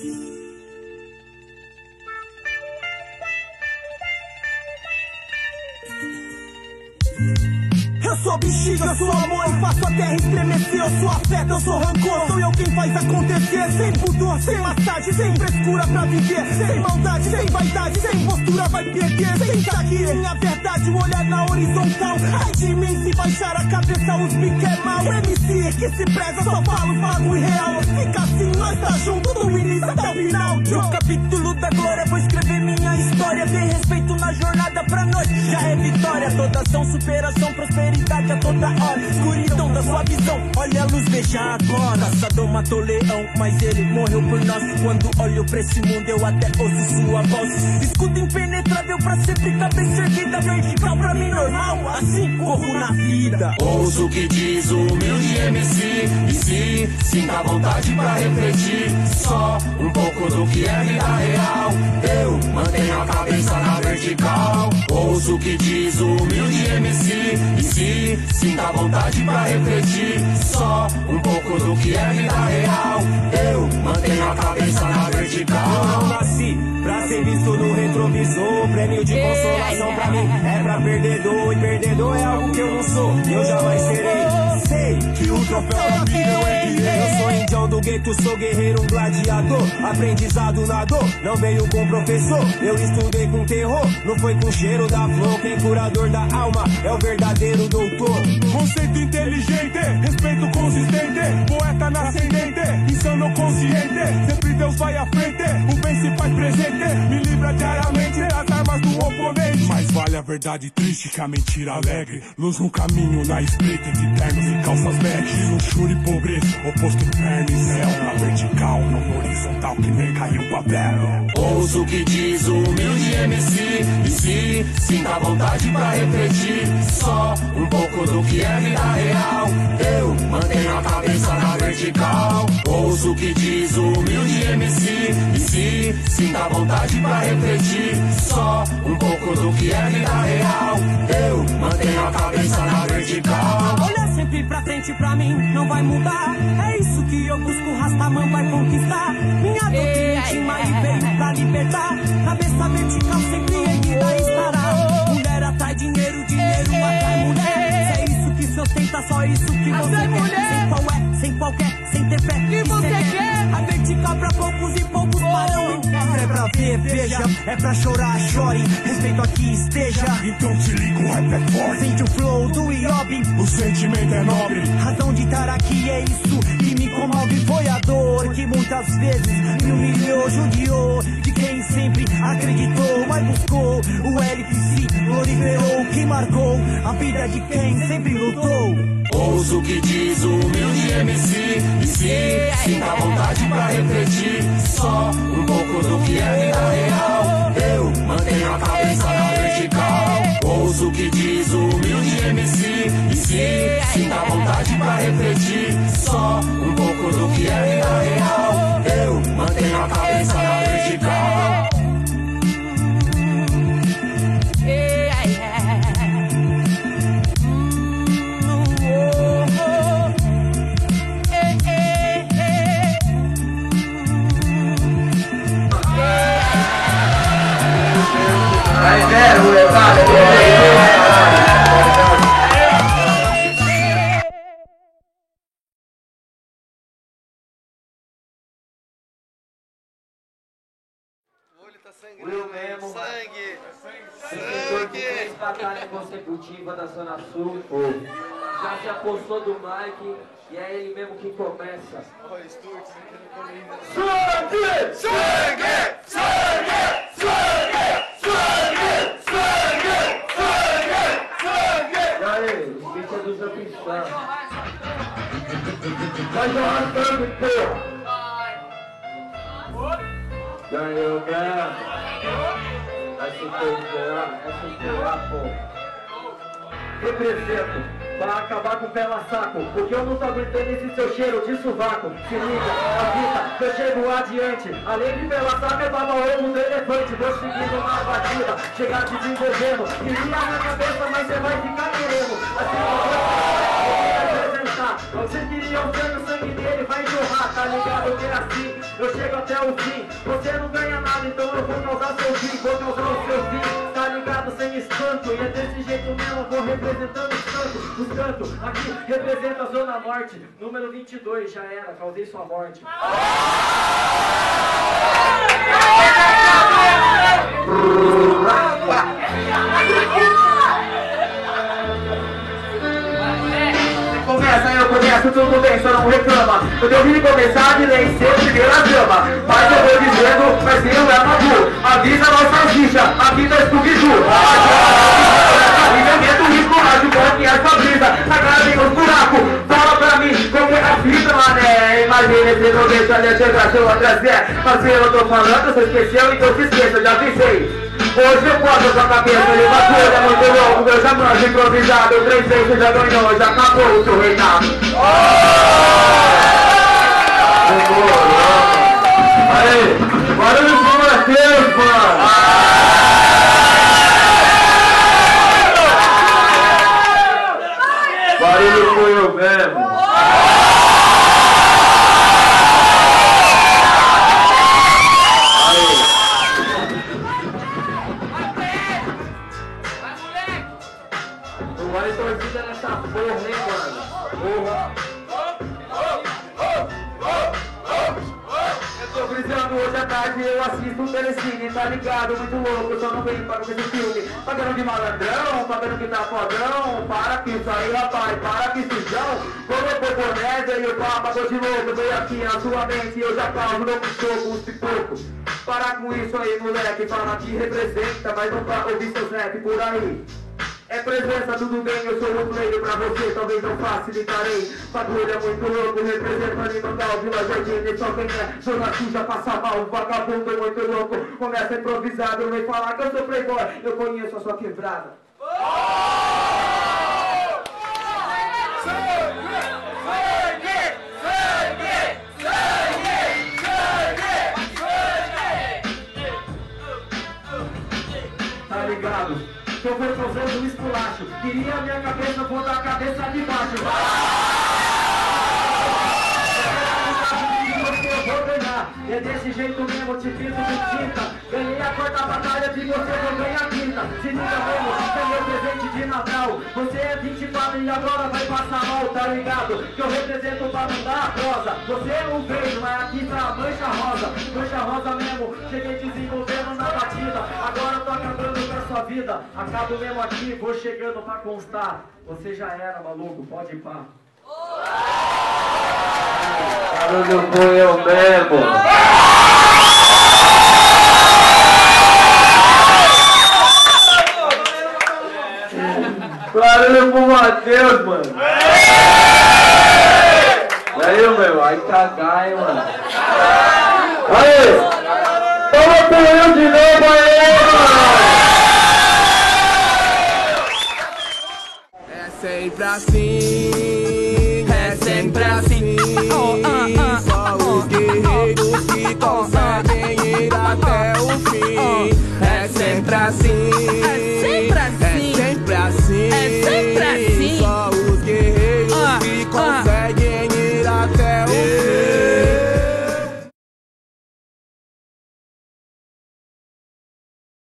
Eu sou bexiga, eu sou amor e faço a terra estremecer. Eu sou afeto, eu sou rancor, sou eu quem faz acontecer. Sem pudor, sem massagem, sem frescura pra viver. Sem maldade, sem vaidade, sem postura vai perder. Sem aqui minha verdade, o olhar na horizontal. Ai de mim, se baixar a cabeça os biques é mal. MC que se preza, só falo fago e real. Fica assim, nós tá junto do início até o final. No capítulo da glória vou escrever minha história. Tem respeito na jornada, pra nós já é vitória. Toda ação, superação, prosperidade a toda hora. Escuridão da sua visão, olha a luz, veja agora. Caçador matou leão, mas ele morreu por nós. Quando olho pra esse mundo eu até ouço sua voz. Escudo impenetrável pra sempre, cabeça erguida. Vertical pra mim normal, assim corro na vida. Ouço o que diz o humilde MC. E se sinta a vontade pra refletir só um pouco do que é vida real. Eu mantenho a cabeça na vertical. Ouço o que diz o humilde MC. E se sinta a vontade pra refletir só um pouco do que é vida real. Eu mantenho a cabeça na vertical. Eu não nasci pra ser visto no retrovisor. Prêmio de consolação pra mim é pra perdedor. E perdedor é algo que eu não sou, eu jamais serei. Sei que o troféu da vida eu erguei. Eu sou indião do gueto, sou guerreiro, um gladiador. Aprendizado na dor, não veio com professor. Eu estudei com terror, não foi com cheiro da flor. Quem curador da alma é o verdadeiro doutor. Conceito inteligente, respeito consistente. Poeta nascendente, insano consciente. Sempre Deus vai à frente, o bem se faz presente. Me livra diariamente das armas do oponente. Mais vale a verdade triste que a mentira alegre. Luz no caminho, na espreita entre ternos e calças bege. Luxúria e pobreza, oposto inferno e céu. Na vertical, não no horizontal, que nem caiu Babel. Ouço o que diz o humilde MC. E se sinta a vontade pra refletir só um pouco do que é vida real. Eu mantenho a cabeça na vertical. Ouço o que diz o humilde MC. E se sinta a vontade pra refletir só um pouco do que é vida real. Eu mantenho a cabeça na vertical. Olha sempre pra frente pra mim, não vai mudar. É isso que eu busco, Rastaman vai conquistar. Minha doutrina intima e veio pra libertar. Cabeça vertical sempre erguida estará. Mulher atrai dinheiro, dinheiro atrai mulher. Se é isso que se ostenta, só isso que você quer. Sem qual é, sem qualquer, sem ter fé. E você quer? A vertical pra poucos e poucos parão. É pra ver, veja, é pra chorar, chore. Respeito aqui esteja. Então se liga, o rap é forte. Sente o flow do Iobi. O sentimento é nobre. Razão de estar aqui é isso que me comove. Foi a dor que muitas vezes me humilhou, judiou de quem sempre acreditou, mas buscou. O LPC glorificou, que marcou a vida de quem sempre lutou. Ouço o que diz o humilde MC. E se sinta a vontade pra refletir só um pouco do que é vida real. Eu mantenho a cabeça na vertical. Ouço o que diz o humilde MC. E se sinta a vontade pra refletir só um pouco do que é vida real. Eu mantenho a cabeça na vertical. Will mesmo. Sangue. Sangue. Batalha consecutiva da Zona Sul. Já se apostou do Mike e é ele mesmo que começa. Sangue! Sangue! Sangue! Sangue! Sangue! Sangue! Sangue! Sangue! E aí, o beat é do Zapistan. Vai jogar sangue, porra! Ganhou mesmo! Vai se superar, pô! Represento, pra acabar com o pela saco, porque eu não tô aguentando esse seu cheiro de sovaco. Se liga, avisa, que eu chego adiante. Além de pela saco, é baba ovo do elefante. Vou seguindo uma batida, chegar te desenvolvendo. Queria na cabeça, mas você vai ficar querendo. Assim eu vou apresentar. Você queria o sangue dele vai jorrar, tá ligado que é assim. eu chego até o fim. Você não ganha nada, então eu vou causar seu fim, vou causar o seu fim. Tá ligado, sem espanto, e é desse jeito mesmo, eu vou representando os cantos. Aqui representa a Zona Norte, número 22, já era, causei sua morte. Começo tudo bem, só não reclama. Eu devo começar de lei ser primeira dama. Mas eu vou dizendo, parceiro é Mabu. Avisa nossas fichas, aqui tá Scooby-Doo. Investimento rico, rádio bom que é essa brisa. Na cara tem os buracos, fala pra mim como é a fita, mané. Imagina esse momento ali, eu achou atrás é. Parceiro, eu tô falando, você esqueceu, então se esqueça, eu já avisei. Hoje eu boto sua cabeça, ele bateu, é muito louco, meu já manjo improvisado, 3 vezes já ganhou, já acabou o seu reinado. Aí, barulho pro Matheus, mano! Barulho foi eu mesmo! Olha a torcida nessa porra, hein, mano? Porra! Eu tô brisando hoje à tarde, eu assisto o Telecine, tá ligado? Muito louco, eu só não venho para ver esse filme. Pagando de malandrão, pagando que tá fodão. Para que isso aí, rapaz, para que sujão. Colocou boné e o papo tô de louco. Veio aqui na sua mente, eu já causo no soco, uns pipocos. Para com isso aí, moleque, fala que representa, mas não pra ouvir seus rap por aí. É presença, tudo bem, eu sou o player pra você, talvez não facilitarei. Bagulho é muito louco, representa Animandal, Vila Jardim, só quem é zona suja, passa mal, vagabundo muito louco. Começa improvisado, não vem falar que eu sou playboy, eu conheço a sua quebrada. Tá ligado? Se eu for causando um esculacho, queria a minha cabeça, vou dar a cabeça de baixo. Eu vou ganhar, é desse jeito mesmo, te pinto de tinta. Ganhei a quarta batalha de você, não ganha a quinta. Se liga mesmo, é meu presente de Natal. Você é 24 e agora vai passar mal, tá ligado? Que eu represento pra mandar a prosa. Você é um verde, mas aqui tá a mancha rosa. Mancha rosa mesmo, cheguei desenvolvendo na batida. Agora eu tô acabando com a sua vida. Acabo mesmo aqui, vou chegando pra constar. Você já era, maluco, pode ir pá. Barulho foi eu mesmo! Barulho pro Matheus, mano! E aí, meu, vai cagar, hein, mano! Aí! Toma por eu de novo aí, mano! É sempre assim.